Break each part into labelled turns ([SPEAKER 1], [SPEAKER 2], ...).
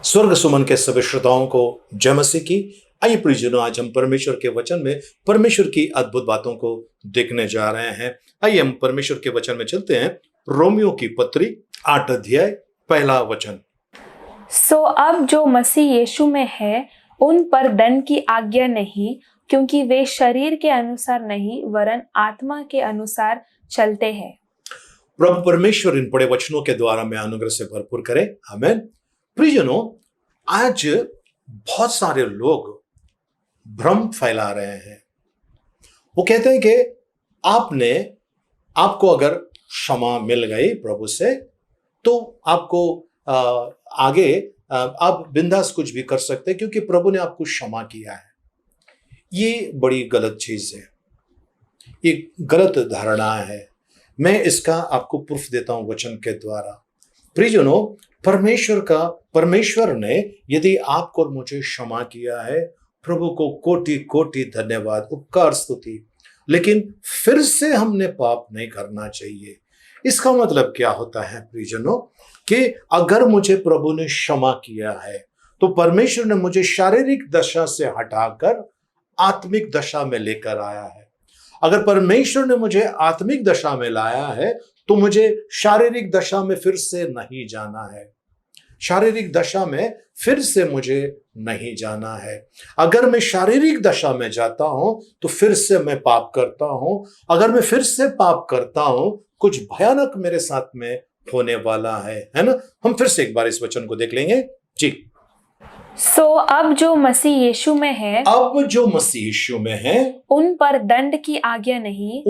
[SPEAKER 1] स्वर्ग सुमन के सभी श्रोताओं को जय मसीह की। आइए प्रियजनों, आज हम परमेश्वर के वचन में परमेश्वर की अद्भुत बातों को देखने जा रहे हैं। आइए हम परमेश्वर के वचन में चलते हैं। रोमियो की पत्री 8 अध्याय पहला वचन।
[SPEAKER 2] सो अब जो मसीह यीशु में है उन पर दंड की आज्ञा नहीं, क्योंकि वे शरीर के अनुसार नहीं वरन आत्मा के अनुसार चलते हैं।
[SPEAKER 1] प्रभु परमेश्वर इन बड़े वचनों के द्वारा में अनुग्रह से भरपूर करे, आमीन। प्रियजनों, आज बहुत सारे लोग भ्रम फैला रहे हैं। वो कहते हैं कि आपको अगर क्षमा मिल गई प्रभु से तो आपको आगे आप बिंदास कुछ भी कर सकते हैं, क्योंकि प्रभु ने आपको क्षमा किया है। ये बड़ी गलत चीज है, ये गलत धारणा है। मैं इसका आपको प्रूफ देता हूं वचन के द्वारा। प्रियजनों, परमेश्वर ने यदि आपको और मुझे क्षमा किया है, प्रभु को कोटि कोटि धन्यवाद, उपकार स्तुति। लेकिन फिर से हमने पाप नहीं करना चाहिए। इसका मतलब क्या होता है प्रियजनों, कि अगर मुझे प्रभु ने क्षमा किया है तो परमेश्वर ने मुझे शारीरिक दशा से हटाकर आत्मिक दशा में लेकर आया है। अगर परमेश्वर ने मुझे आत्मिक दशा में लाया है तो मुझे शारीरिक दशा में फिर से नहीं जाना है। शारीरिक दशा में फिर से मुझे नहीं जाना है। अगर मैं शारीरिक दशा में जाता हूं तो फिर से मैं पाप करता हूं। अगर मैं फिर से पाप करता हूं, कुछ भयानक मेरे साथ में होने वाला है ना। हम फिर से एक बार इस वचन को देख लेंगे जी।
[SPEAKER 2] सो अब जो मसीह यीशु में है उन पर दंड की आज्ञा नहीं,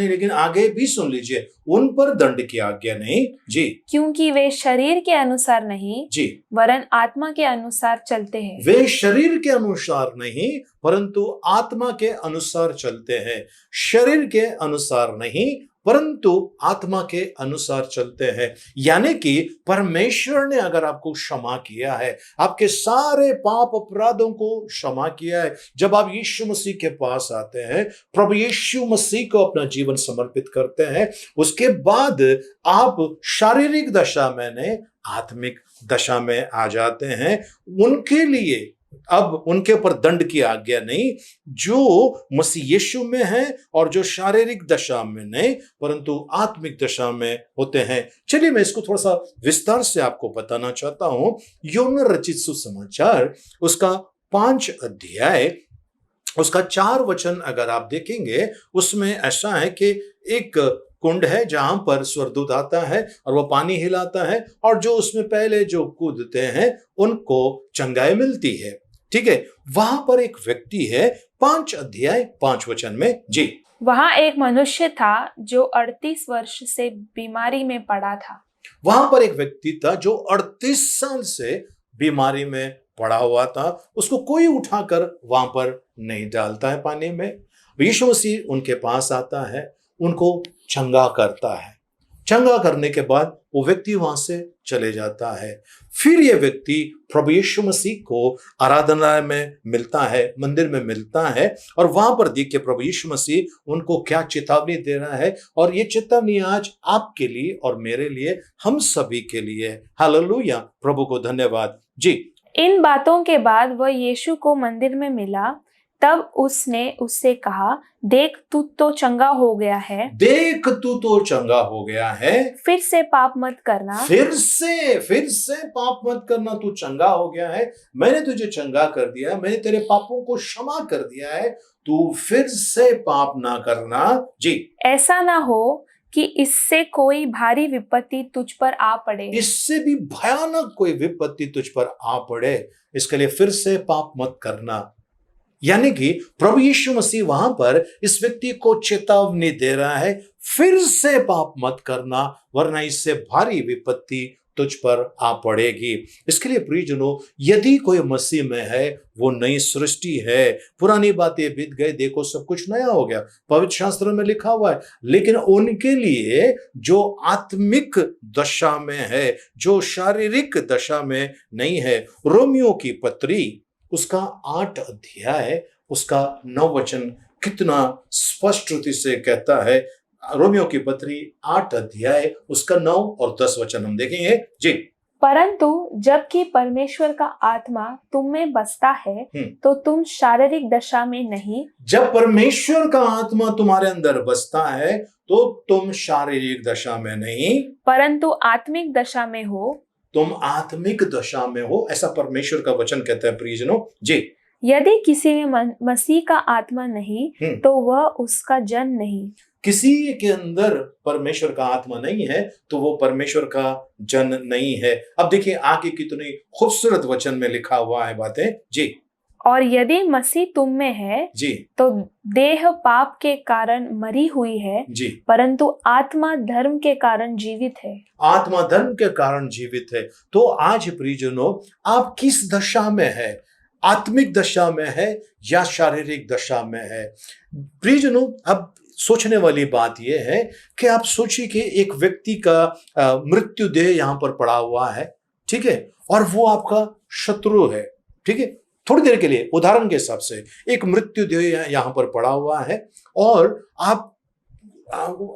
[SPEAKER 1] लेकिन आगे भी सुन लीजिए, उन पर दंड की आज्ञा नहीं जी,
[SPEAKER 2] क्योंकि वे शरीर के अनुसार नहीं
[SPEAKER 1] जी
[SPEAKER 2] वरन आत्मा के अनुसार चलते हैं।
[SPEAKER 1] वे शरीर के अनुसार नहीं परंतु आत्मा के अनुसार चलते हैं। शरीर के अनुसार नहीं परंतु आत्मा के अनुसार चलते हैं। यानी कि परमेश्वर ने अगर आपको क्षमा किया है, आपके सारे पाप अपराधों को क्षमा किया है, जब आप यीशु मसीह के पास आते हैं, प्रभु यीशु मसीह को अपना जीवन समर्पित करते हैं, उसके बाद आप शारीरिक दशा में नहीं आत्मिक दशा में आ जाते हैं। उनके लिए अब उनके ऊपर दंड की आज्ञा नहीं, जो मसीह यीशु में है और जो शारीरिक दशा में नहीं परंतु आत्मिक दशा में होते हैं। चलिए मैं इसको थोड़ा सा विस्तार से आपको बताना चाहता हूं। यूहन्ना रचित सुसमाचार उसका 5 अध्याय उसका 4 वचन अगर आप देखेंगे, उसमें ऐसा है कि एक कुंड है जहां पर स्वर्गदूत आता है और वो पानी हिलाता है, और जो उसमें पहले जो कूदते हैं उनको चंगाई मिलती है। ठीक है, वहां पर एक व्यक्ति है 5 अध्याय 5 वचन में जी।
[SPEAKER 2] वहां एक मनुष्य था जो 38 वर्ष से बीमारी में पड़ा था।
[SPEAKER 1] वहां पर एक व्यक्ति था जो 38 साल से बीमारी में पड़ा हुआ था। उसको कोई उठाकर वहां पर नहीं डालता है पानी में। यीशु मसीह उनके पास आता है, उनको चंगा करता है। चंगा करने के बाद वो व्यक्ति वहां से चले जाता है। फिर ये व्यक्ति प्रभु यीशु मसीह को आराधनालय में मिलता है, मंदिर में मिलता है, और वहां पर देख के प्रभु यीशु मसीह उनको क्या चेतावनी दे रहा है। और ये चेतावनी आज आपके लिए और मेरे लिए, हम सभी के लिए। हालेलुया, प्रभु को धन्यवाद जी।
[SPEAKER 2] इन बातों के बाद वह यीशु को मंदिर में मिला। तब उसने उससे कहा, देख तू तो चंगा हो गया है। फिर से पाप मत करना।
[SPEAKER 1] फिर से पाप मत करना। तू चंगा हो गया है, मैंने तुझे चंगा कर दिया है, मैंने तेरे पापों को क्षमा कर दिया है, तू फिर से पाप ना करना जी।
[SPEAKER 2] ऐसा ना हो कि इससे कोई भारी विपत्ति तुझ पर आ पड़े।
[SPEAKER 1] इससे भी भयानक कोई विपत्ति तुझ पर आ पड़े, इसके लिए फिर से पाप मत करना। यानी कि प्रभु यीशु मसीह वहां पर इस व्यक्ति को चेतावनी दे रहा है, फिर से पाप मत करना वरना इससे भारी विपत्ति तुझ पर आ पड़ेगी। इसके लिए प्रियजनों, यदि कोई मसीह में है वो नई सृष्टि है, पुरानी बातें बीत गए, देखो सब कुछ नया हो गया, पवित्र शास्त्र में लिखा हुआ है। लेकिन उनके लिए जो आत्मिक दशा में है, जो शारीरिक दशा में नहीं है, रोमियो की पत्री उसका 8 अध्याय उसका 9 वचन कितना स्पष्ट रीति से कहता है। रोमियो की पत्री 8 अध्याय उसका 9 और 10 वचन हम देखेंगे जी।
[SPEAKER 2] परंतु जबकि परमेश्वर का आत्मा तुम में बसता है तो तुम शारीरिक दशा में नहीं,
[SPEAKER 1] जब परमेश्वर का आत्मा तुम्हारे अंदर बसता है तो तुम शारीरिक दशा में नहीं,
[SPEAKER 2] परंतु आत्मिक दशा में हो।
[SPEAKER 1] तुम आत्मिक दशा में हो, ऐसा परमेश्वर का वचन कहता है प्रियजनों जी।
[SPEAKER 2] यदि किसी में मसीह का आत्मा नहीं तो वह उसका जन नहीं।
[SPEAKER 1] किसी के अंदर परमेश्वर का आत्मा नहीं है तो वो परमेश्वर का जन नहीं है। अब देखिए आगे कितनी खूबसूरत वचन में लिखा हुआ है बातें जी।
[SPEAKER 2] और यदि मसीह तुम में है
[SPEAKER 1] जी
[SPEAKER 2] तो देह पाप के कारण मरी हुई है
[SPEAKER 1] जी,
[SPEAKER 2] परंतु आत्मा धर्म के कारण जीवित है।
[SPEAKER 1] आत्मा धर्म के कारण जीवित है। तो आज प्रियजनों आप किस दशा में है, आत्मिक दशा में है या शारीरिक दशा में है? प्रियजनों अब सोचने वाली बात यह है कि आप सोचिए कि एक व्यक्ति का मृत्यु देह यहां पर पड़ा हुआ है, ठीक है, और वो आपका शत्रु है, ठीक है। थोड़ी देर के लिए उदाहरण के हिसाब से एक मृत्यु देह यहां पर पड़ा हुआ है और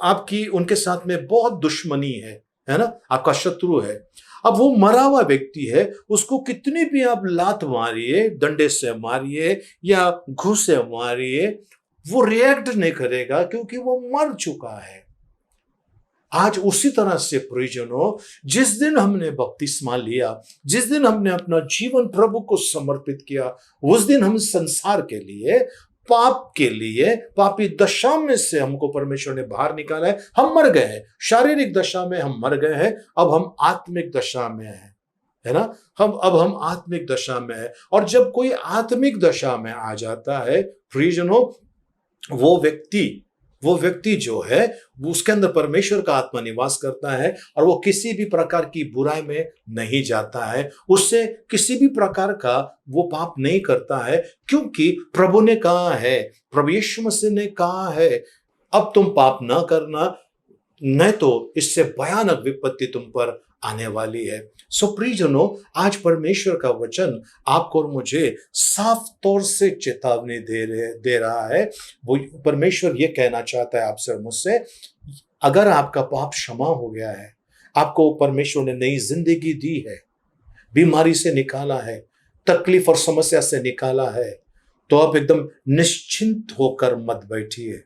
[SPEAKER 1] आपकी उनके साथ में बहुत दुश्मनी है ना, आपका शत्रु है। अब वो मरा हुआ व्यक्ति है, उसको कितनी भी आप लात मारिए, डंडे से मारिए या घूस से मारिए, वो रिएक्ट नहीं करेगा क्योंकि वो मर चुका है। आज उसी तरह से प्रियजनों, जिस दिन हमने बपतिस्मा लिया, जिस दिन हमने अपना जीवन प्रभु को समर्पित किया, उस दिन हम संसार के लिए, पाप के लिए, पापी दशा में से हमको परमेश्वर ने बाहर निकाला है। हम मर गए हैं, शारीरिक दशा में हम मर गए हैं, अब हम आत्मिक दशा में हैं, है ना। हम आत्मिक दशा में है। और जब कोई आत्मिक दशा में आ जाता है प्रियजनों, वो व्यक्ति जो है उसके अंदर परमेश्वर का आत्मा निवास करता है और वो किसी भी प्रकार की बुराई में नहीं जाता है, उससे किसी भी प्रकार का वो पाप नहीं करता है, क्योंकि प्रभु ने कहा है, प्रभु यीशु मसीह ने कहा है, अब तुम पाप ना करना, नहीं तो इससे भयानक विपत्ति तुम पर आने वाली है। सो प्रियजनों, आज परमेश्वर का वचन आपको और मुझे साफ तौर से चेतावनी दे रहा है। वो परमेश्वर ये कहना चाहता है आपसे और मुझसे, अगर आपका पाप क्षमा हो गया है, आपको परमेश्वर ने नई जिंदगी दी है, बीमारी से निकाला है, तकलीफ और समस्या से निकाला है, तो आप एकदम निश्चिंत होकर मत बैठिए,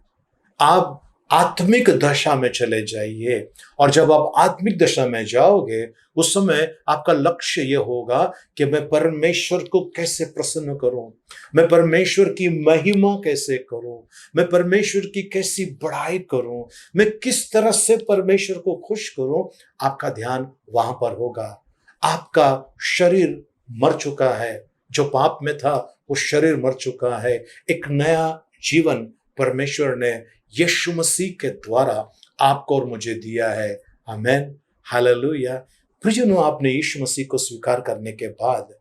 [SPEAKER 1] आप आत्मिक दशा में चले जाइए। और जब आप आत्मिक दशा में जाओगे, उस समय आपका लक्ष्य यह होगा कि मैं परमेश्वर को कैसे प्रसन्न करूं, मैं परमेश्वर की महिमा कैसे करूं, मैं परमेश्वर की कैसी बड़ाई करूं, मैं किस तरह से परमेश्वर को खुश करूं। आपका ध्यान वहां पर होगा। आपका शरीर मर चुका है, जो पाप में था वो शरीर मर चुका है। एक नया जीवन परमेश्वर ने यीशु मसीह के द्वारा आपको और मुझे दिया है। आमेन, हालेलुया। प्रियजनों, आपने यीशु मसीह को स्वीकार करने के बाद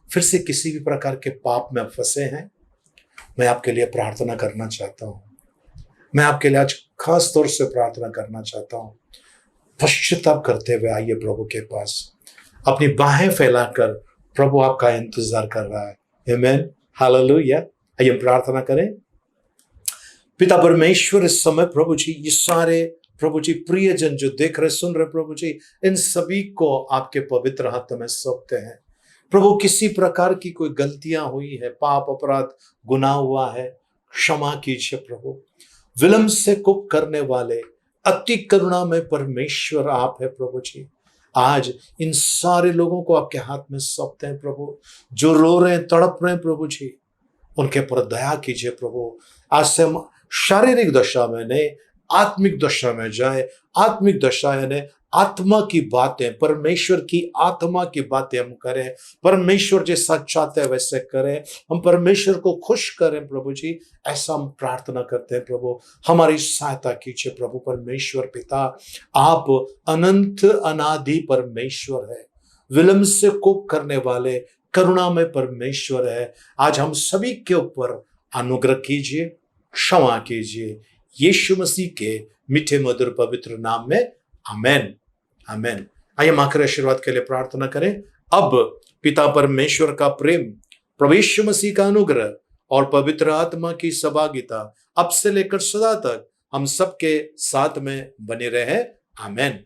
[SPEAKER 1] फिर से किसी भी प्रकार के पाप में फंसे हैं, मैं आपके लिए प्रार्थना करना चाहता हूं। मैं आपके लिए आज खास तौर से प्रार्थना करना चाहता हूं। पश्चाताप करते हुए आइए प्रभु के पास, अपनी बाहें फैलाकर प्रभु आपका इंतजार कर रहा है। आमेन, हालेलुया। आइए प्रार्थना करें। पिता परमेश्वर, इस समय प्रभु जी ये सारे प्रभु जी प्रियजन जो देख रहे सुन रहे प्रभु जी, इन सभी को आपके पवित्र हाथ में सौंपते हैं। प्रभु, किसी प्रकार की कोई गलतियां हुई है, पाप अपराध गुनाह हुआ है, क्षमा कीजिए प्रभु। विलंब से कुप करने वाले अति करुणा में परमेश्वर आप है प्रभु जी। आज इन सारे लोगों को आपके हाथ में सौंपते हैं प्रभु, जो रो रहे हैं, तड़प रहे हैं प्रभु जी, उनके पर दया कीजिए प्रभु। आज से हम शारीरिक दशा में नहीं, आत्मिक दशा में जाए। आत्मिक दशा यानी आत्मा की बातें, परमेश्वर की आत्मा की बातें हम करें, परमेश्वर जैसा चाहते हैं वैसे करें, हम परमेश्वर को खुश करें प्रभु जी, ऐसा हम प्रार्थना करते हैं प्रभु। हमारी सहायता कीजिए प्रभु। परमेश्वर पिता, आप अनंत अनादि परमेश्वर है, विलंब से कोप करने वाले करुणा में परमेश्वर है। आज हम सभी के ऊपर अनुग्रह कीजिए, क्षमा कीजिए, यीशु मसीह के मीठे मधुर पवित्र नाम में, आमेन, आमेन। आइए माखर आशीर्वाद के लिए प्रार्थना करें। अब पिता परमेश्वर का प्रेम, प्रभु यीशु मसीह का अनुग्रह और पवित्र आत्मा की सहभागिता अब से लेकर सदा तक हम सबके साथ में बने रहे। आमेन।